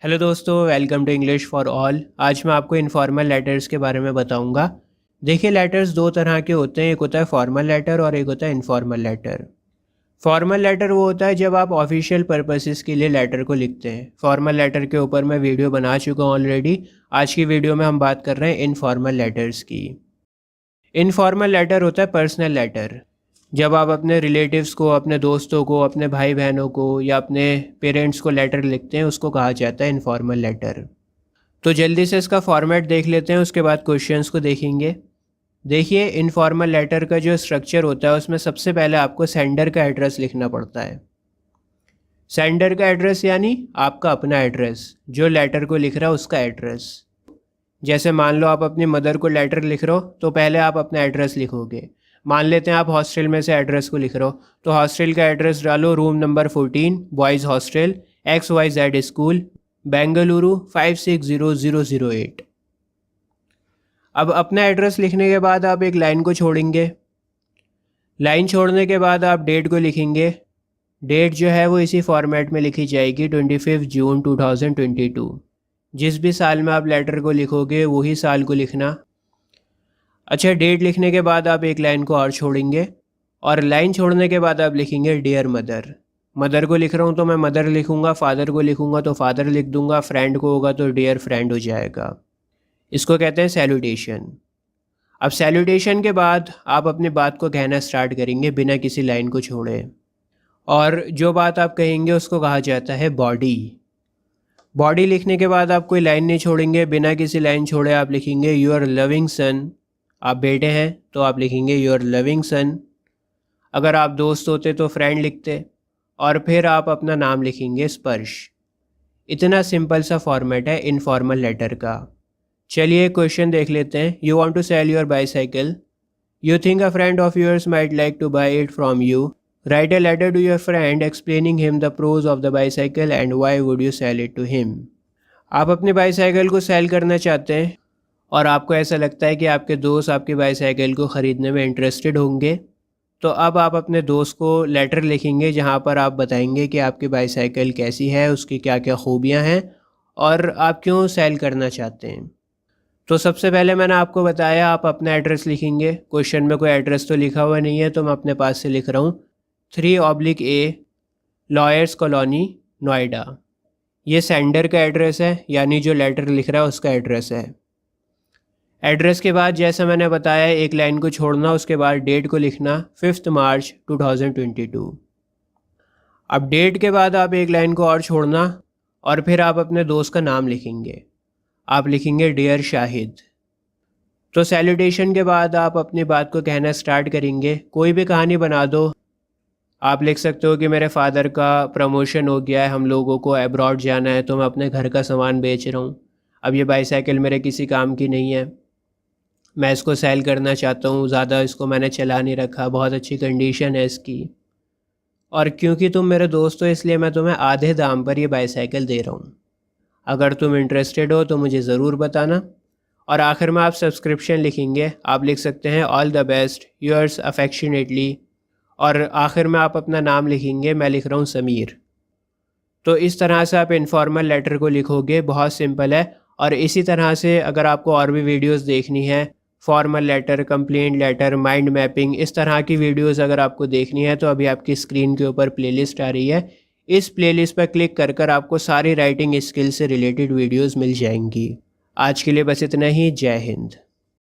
Hello दोस्तों, welcome to English for all. आज मैं आपको इनफॉर्मल लेटर्स के बारे में बताऊंगा। देखिए, लेटर्स दो तरह के होते हैं, एक होता है फॉर्मल लेटर और एक होता है इनफॉर्मल लेटर। फॉर्मल लेटर वो होता है जब आप ऑफिशियल पर्पसेस के लिए लेटर को लिखते हैं। फॉर्मल लेटर के ऊपर मैं वीडियो बना चुका हूँ ऑलरेडी। आज की वीडियो में हम बात कर रहे हैं इनफॉर्मल लेटर्स की। इनफॉर्मल लेटर होता है पर्सनल लेटर। जब आप अपने रिलेटिव्स को, अपने दोस्तों को, अपने भाई बहनों को या अपने पेरेंट्स को लेटर लिखते हैं, उसको कहा जाता है इनफॉर्मल लेटर। तो जल्दी से इसका फॉर्मेट देख लेते हैं, उसके बाद क्वेश्चंस को देखेंगे। देखिए, इनफॉर्मल लेटर का जो स्ट्रक्चर होता है उसमें सबसे पहले आपको सेंडर का एड्रेस लिखना पड़ता है। सेंडर का एड्रेस यानी आपका अपना एड्रेस, जो लेटर को लिख रहा है उसका एड्रेस। जैसे मान लो आप अपनी मदर को लेटर लिख रहे हो तो पहले आप अपना एड्रेस लिखोगे। मान लेते हैं आप हॉस्टल में से एड्रेस को लिख रहे हो, तो हॉस्टल का एड्रेस डालो, room number 14, boys hostel, XYZ school, Bengaluru 560008। अब अपना एड्रेस लिखने के बाद आप एक लाइन को छोड़ेंगे। लाइन छोड़ने के बाद आप डेट को लिखेंगे। डेट जो है वो इसी फॉर्मेट में लिखी जाएगी, 25 जून 2022। जिस भी साल में आप लेटर को लिखोगे वही साल को लिखना। अच्छा, डेट लिखने के बाद आप एक लाइन को और छोड़ेंगे और लाइन छोड़ने के बाद आप लिखेंगे डियर मदर। मदर को लिख रहा हूँ तो मैं मदर लिखूँगा, फादर को लिखूँगा तो फादर लिख दूँगा, फ्रेंड को होगा तो डियर फ्रेंड हो जाएगा। इसको कहते हैं सैल्यूटेशन। अब सैल्यूटेशन के बाद आप अपनी बात को कहना स्टार्ट करेंगे बिना किसी लाइन को छोड़े, और जो बात आप कहेंगे उसको कहा जाता है बॉडी। बॉडी लिखने के बाद आप कोई लाइन नहीं छोड़ेंगे, बिना किसी लाइन छोड़े आप लिखेंगे योर लविंग सन। आप बेटे हैं तो आप लिखेंगे योर लविंग सन। अगर आप दोस्त होते तो फ्रेंड लिखते, और फिर आप अपना नाम लिखेंगे स्पर्श। इतना सिंपल सा फॉर्मेट है इनफॉर्मल लेटर का। चलिए क्वेश्चन देख लेते हैं। You want to sell your bicycle. You think a friend of yours might like to buy it from you. Write a letter to your friend explaining him the pros of the bicycle and why would you sell it to him. आप अपनी bicycle को cell करना चाहते हैं और आपको ऐसा लगता है कि आपके दोस्त आपकी बाईसाइकिल को ख़रीदने में इंटरेस्टेड होंगे, तो अब आप अपने दोस्त को लेटर लिखेंगे जहां पर आप बताएंगे कि आपकी बाईसाइकिल कैसी है, उसकी क्या क्या खूबियां हैं और आप क्यों सेल करना चाहते हैं। तो सबसे पहले मैंने आपको बताया आप अपना एड्रेस लिखेंगे। क्वेश्चन में कोई एड्रेस तो लिखा हुआ नहीं है तो मैं अपने पास से लिख रहा हूँ, 3/A लॉयर्स कॉलोनी, नोएडा। ये सेंडर का एड्रेस है, यानी जो लेटर लिख रहा है उसका एड्रेस है। एड्रेस के बाद जैसा मैंने बताया एक लाइन को छोड़ना, उसके बाद डेट को लिखना 5 मार्च 2022। अब डेट के बाद आप एक लाइन को और छोड़ना और फिर आप अपने दोस्त का नाम लिखेंगे। आप लिखेंगे डियर शाहिद। तो सैल्यूटेशन के बाद आप अपनी बात को कहना स्टार्ट करेंगे। कोई भी कहानी बना दो। आप लिख सकते हो कि मेरे फादर का प्रमोशन हो गया है, हम लोगों को अब्रॉड जाना है तो मैं अपने घर का सामान बेच रहा हूँ। अब ये बाईसाइकिल मेरे किसी काम की नहीं है, मैं इसको सेल करना चाहता हूँ, ज़्यादा इसको मैंने चला नहीं रखा, बहुत अच्छी कंडीशन है इसकी, और क्योंकि तुम मेरे दोस्त हो इसलिए मैं तुम्हें आधे दाम पर ये बाईसाइकिल दे रहा हूँ। अगर तुम इंटरेस्टेड हो तो मुझे ज़रूर बताना। और आखिर में आप सब्सक्रिप्शन लिखेंगे। आप लिख सकते हैं all the best, yours affectionately, और आखिर में आप अपना नाम लिखेंगे। मैं लिख रहा हूँ समीर। तो इस तरह से आप इनफॉर्मल लेटर को लिखोगे, बहुत सिंपल है। और इसी तरह से अगर आपको और भी वीडियोस देखनी है, formal letter, complaint letter, mind mapping, इस तरह की वीडियोस अगर आपको देखनी है तो अभी आपकी स्क्रीन के ऊपर प्लेलिस्ट आ रही है। इस प्लेलिस्ट पर क्लिक कर कर आपको सारी राइटिंग स्किल से रिलेटेड वीडियोस मिल जाएंगी। आज के लिए बस इतना ही। जय हिंद।